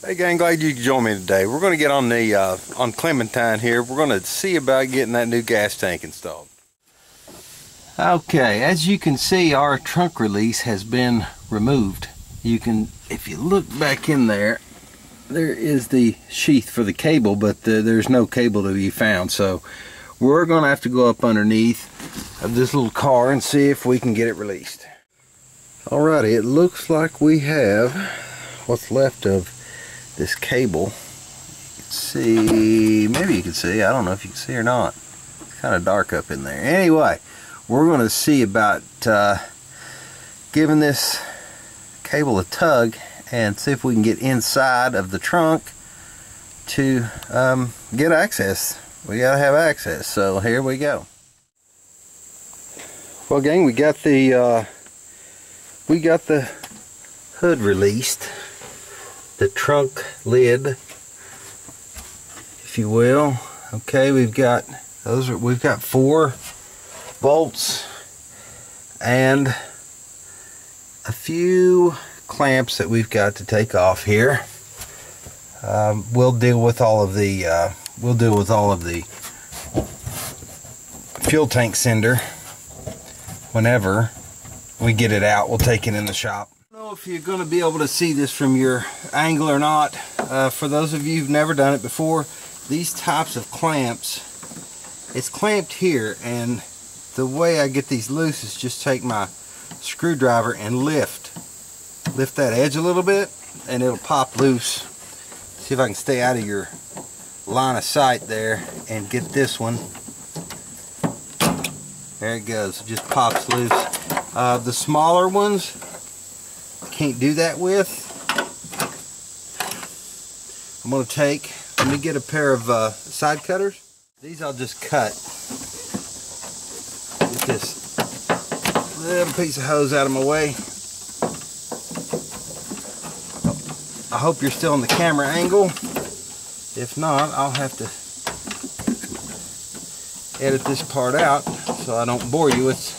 Hey gang, glad you could join me today. We're going to get on the on Clementine here. We're going to see about getting that new gas tank installed. Okay, as you can see, our trunk release has been removed. You can, if you look back in there, there is the sheath for the cable, but there's no cable to be found. So we're going to have to go up underneath of this little car and see if we can get it released. Alrighty, it looks like we have what's left of this cable. You can see, maybe you can see, I don't know if you can see or not. It's kind of dark up in there. Anyway, we're going to see about giving this cable a tug and see if we can get inside of the trunk to get access. We gotta have access, so here we go. Well gang, we got the hood released, the trunk lid, if you will. Okay, we've got 4 bolts and a few clamps that we've got to take off here. We'll deal with all of the fuel tank cinder whenever we get it out. We'll take it in the shop. I don't know if you're going to be able to see this from your angle or not. For those of you who've never done it before, these types of clamps, it's clamped here, and the way I get these loose is just take my screwdriver and lift that edge a little bit and it'll pop loose. See if I can stay out of your line of sight there and get this one. There it goes, it just pops loose. The smaller ones can't do that with. I'm going to let me get a pair of side cutters. These I'll just cut with this little piece of hose out of my way. I hope you're still in the camera angle. If not, I'll have to edit this part out so I don't bore you. It's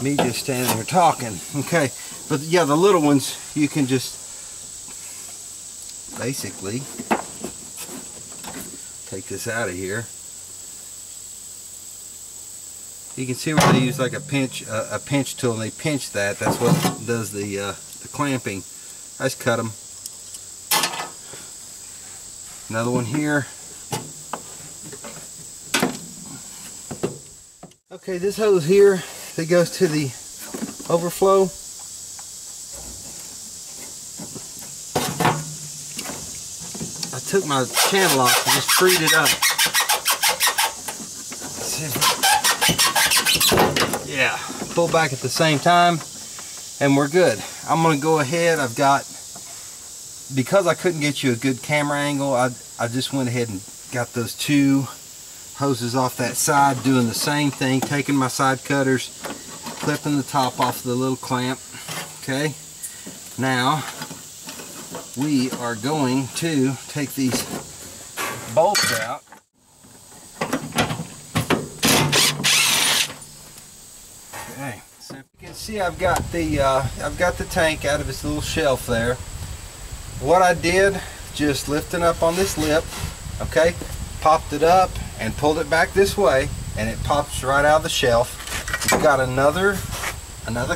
me just standing here talking. Okay, but yeah, the little ones, you can just basically take this out of here. You can see where they use like a pinch tool, and they pinch that. That's what does the clamping. I just cut them. Another one here. Okay, this hose here that goes to the overflow. I took my channel off and just freed it up. Yeah, pull back at the same time and we're good. I'm gonna go ahead, because I couldn't get you a good camera angle, I just went ahead and got those 2 hoses off that side, doing the same thing, taking my side cutters, clipping the top off the little clamp. Okay, now we are going to take these bolts out. Okay, so you can see I've got the tank out of its little shelf there. What I did, just lifting up on this lip, okay, popped it up and pulled it back this way, and it pops right out of the shelf. You've got another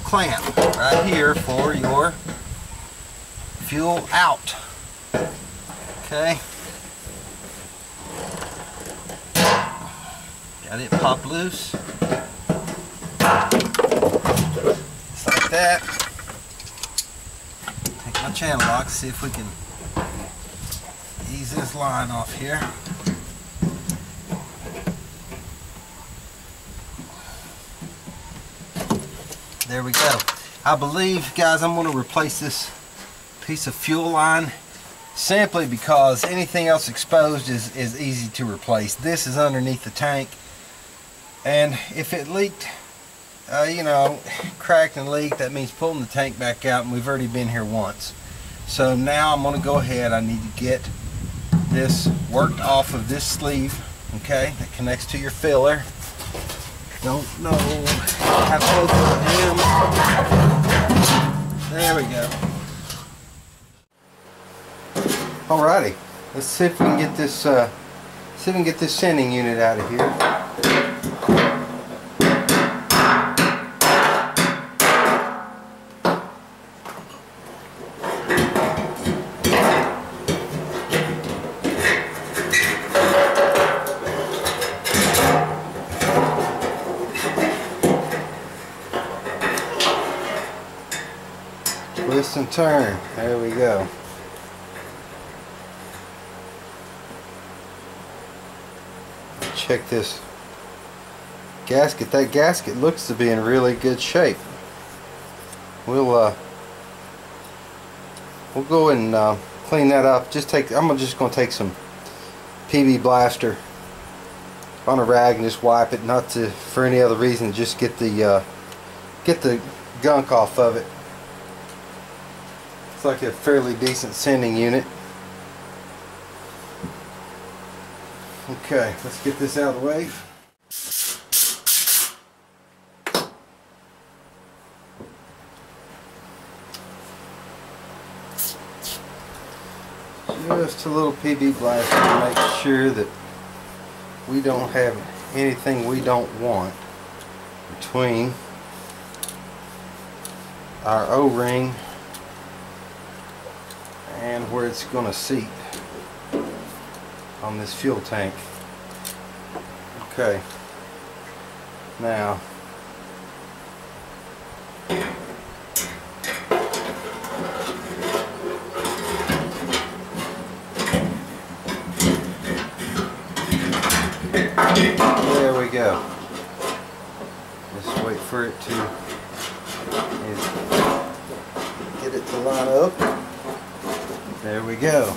clamp right here for your fuel out. Okay, got it popped loose, just like that. Take my channel lock, see if we can ease this line off here. There we go. I believe, guys, I'm going to replace this piece of fuel line simply because anything else exposed is easy to replace. This is underneath the tank, and if it leaked, you know, cracked and leaked, that means pulling the tank back out, and we've already been here once. So now I'm going to go ahead, I need to get this worked off of this sleeve, okay, that connects to your filler. Don't know how close I am. There we go. Alrighty, let's see if we can get this sending unit out of here. Twist and turn. There we go. Check this gasket. That gasket looks to be in really good shape. We'll go and clean that up. I'm just going to take some PB Blaster on a rag and just wipe it, not for any other reason, just get the gunk off of it. It's like a fairly decent sending unit. Okay, let's get this out of the way. Just a little PB Blaster to make sure that we don't have anything we don't want between our O-ring and where it's going to seat on this fuel tank. Okay, now there we go. Just wait for it to get it to line up. There we go.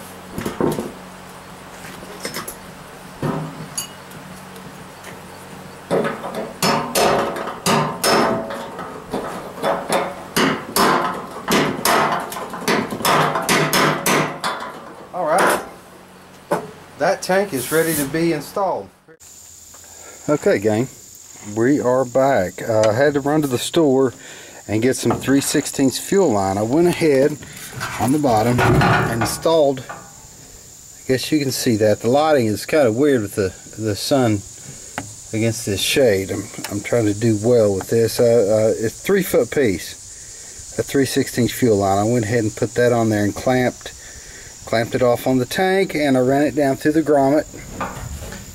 Alright, that tank is ready to be installed. Okay gang, we are back. I had to run to the store and get some 3/16 fuel line. I went ahead on the bottom and installed, I guess you can see that. The lighting is kind of weird with the sun against this shade. I'm trying to do well with this. It's 3-foot piece, a 3/16 fuel line. I went ahead and put that on there and clamped it off on the tank, and I ran it down through the grommet.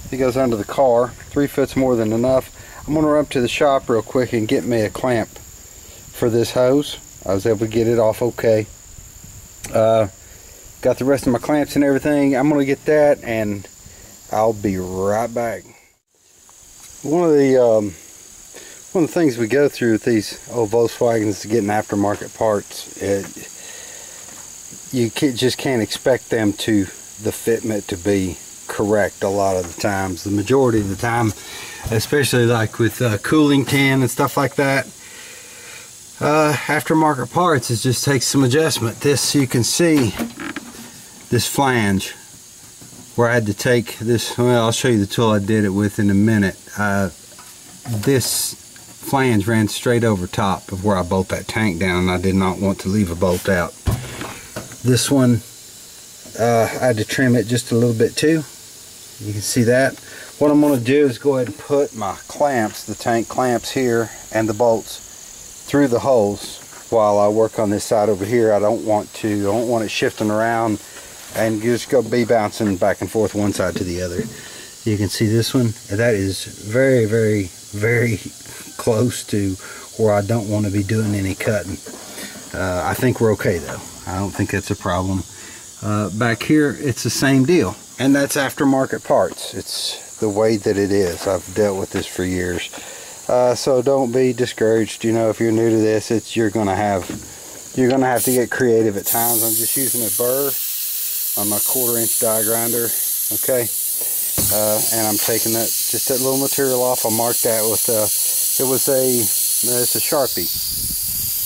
It goes under the car. 3 foot's more than enough. I'm going to run up to the shop real quick and get me a clamp for this hose. I was able to get it off okay. Got the rest of my clamps and everything. I'm going to get that and I'll be right back. One of the things we go through with these old Volkswagens is getting aftermarket parts. You just can't expect them the fitment to be correct a lot of the times. The majority of the time, especially like with cooling tin and stuff like that, aftermarket parts, it just takes some adjustment. This, you can see this flange where I had to take this, well, I'll show you the tool I did it with in a minute. This flange ran straight over top of where I bolt that tank down, and I did not want to leave a bolt out. This one, I had to trim it just a little bit too. You can see that. What I'm going to do is go ahead and put my clamps, the tank clamps here, and the bolts through the holes while I work on this side over here. I don't want it shifting around and just go be bouncing back and forth one side to the other. You can see this one. That is very, very, very close to where I don't want to be doing any cutting. I think we're okay though. I don't think that's a problem. Back here, it's the same deal. And that's aftermarket parts. It's the way that it is. I've dealt with this for years. So don't be discouraged. You know, if you're new to this, you're gonna have to get creative at times. I'm just using a burr on my 1/4-inch die grinder. Okay, and I'm taking just that little material off. I marked that with it's a Sharpie,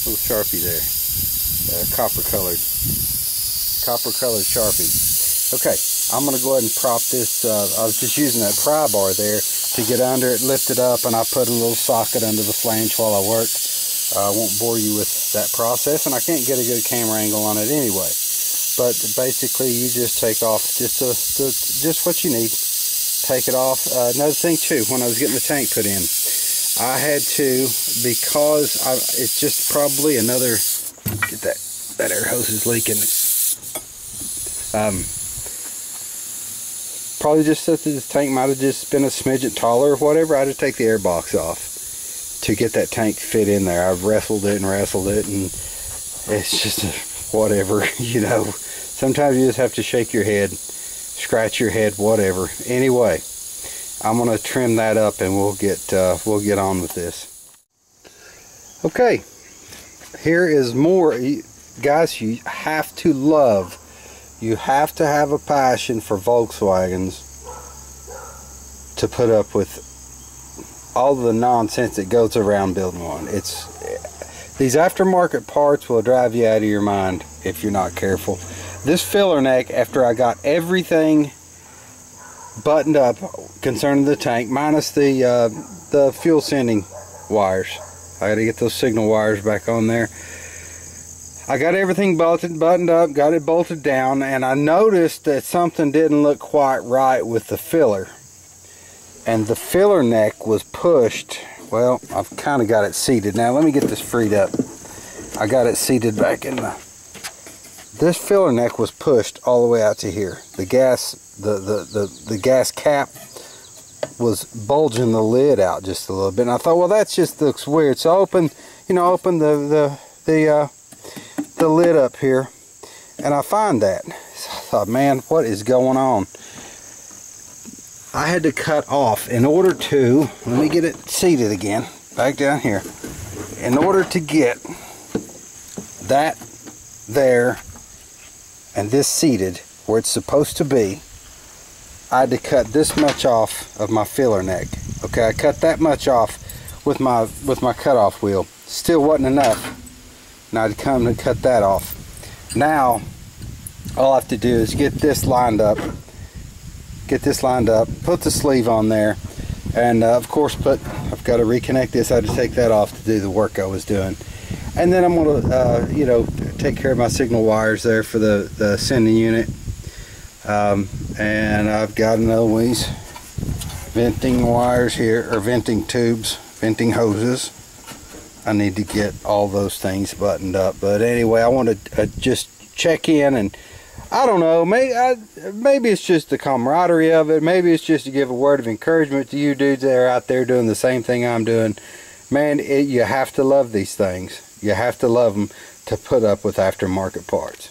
little Sharpie there, copper colored Sharpie. Okay, I'm going to go ahead and prop this. I was just using that pry bar there to get under it, lift it up, and I put a little socket under the flange while I work. I won't bore you with that process, and I can't get a good camera angle on it anyway. but basically you just take off just what you need. Take it off. Another thing too, when I was getting the tank put in, I had to, because it's just probably another, get that air hose is leaking. Probably just that this tank might have just been a smidget taller or whatever. I had to take the air box off to get that tank fit in there. I've wrestled it, and it's just whatever, you know. Sometimes you just have to shake your head, scratch your head, whatever. Anyway, I'm gonna trim that up and we'll get on with this. Okay, here is more. Guys, you have to love, you have to have a passion for Volkswagens to put up with all the nonsense that goes around building one. These aftermarket parts will drive you out of your mind if you're not careful. This filler neck, after I got everything buttoned up concerning the tank, minus the fuel sending wires. I got to get those signal wires back on there. I got everything buttoned up, got it bolted down, and I noticed that something didn't look quite right with the filler. And the filler neck was pushed. Well, I've kind of got it seated. Now let me get this freed up. I got it seated back in the... This filler neck was pushed all the way out to here. The gas cap was bulging the lid out just a little bit. And I thought, well, that just looks weird. So I opened the lid up here, and I find that. So I thought, man, what is going on? I had to cut off in order to, let me get it seated again, back down here. In order to get that there and this seated where it's supposed to be, I had to cut this much off of my filler neck. Okay, I cut that much off with my cutoff wheel. Still wasn't enough. Now I'd come and cut that off. Now all I have to do is get this lined up, put the sleeve on there, and of course I've got to reconnect this. I had to take that off to do the work I was doing. And then I'm going to take care of my signal wires there for the sending unit. And I've got another one of these venting wires here, or venting tubes, venting hoses. I need to get all those things buttoned up. But anyway, I want to just check in, and I don't know, maybe it's just the camaraderie of it. Maybe it's just to give a word of encouragement to you dudes that are out there doing the same thing I'm doing. Man, you have to love these things. You have to love them to put up with aftermarket parts.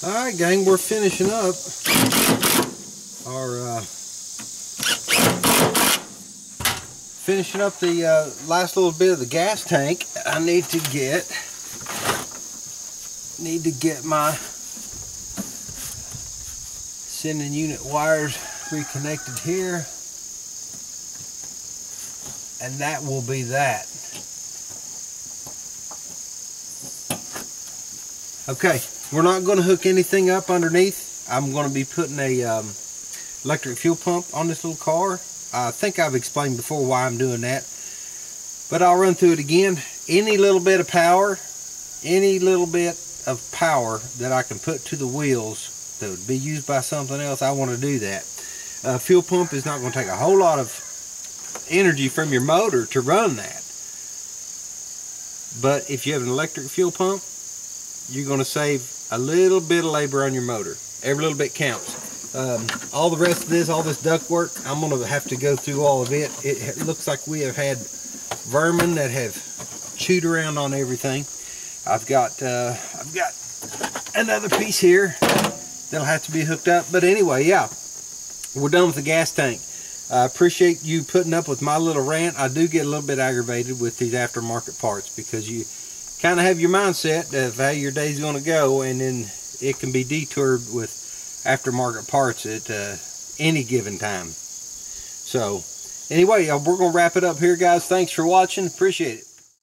Alright gang, we're finishing up our the last little bit of the gas tank. I need to get my sending unit wires reconnected here, and that will be that. Okay, we're not going to hook anything up underneath. I'm going to be putting a electric fuel pump on this little car. I think I've explained before why I'm doing that, but I'll run through it again. Any little bit of power that I can put to the wheels that would be used by something else, I want to do that. Fuel pump is not going to take a whole lot of energy from your motor to run that, but if you have an electric fuel pump, you're going to save a little bit of labor on your motor. Every little bit counts. All the rest of this, all this duct work, I'm going to have to go through all of it. It looks like we have had vermin that have chewed around on everything. I've got another piece here that'll have to be hooked up. But anyway, yeah, we're done with the gas tank. I appreciate you putting up with my little rant. I do get a little bit aggravated with these aftermarket parts because you kind of have your mindset of how your day's going to go, and then it can be detoured with aftermarket parts at any given time. So anyway, we're going to wrap it up here, guys. Thanks for watching. Appreciate it.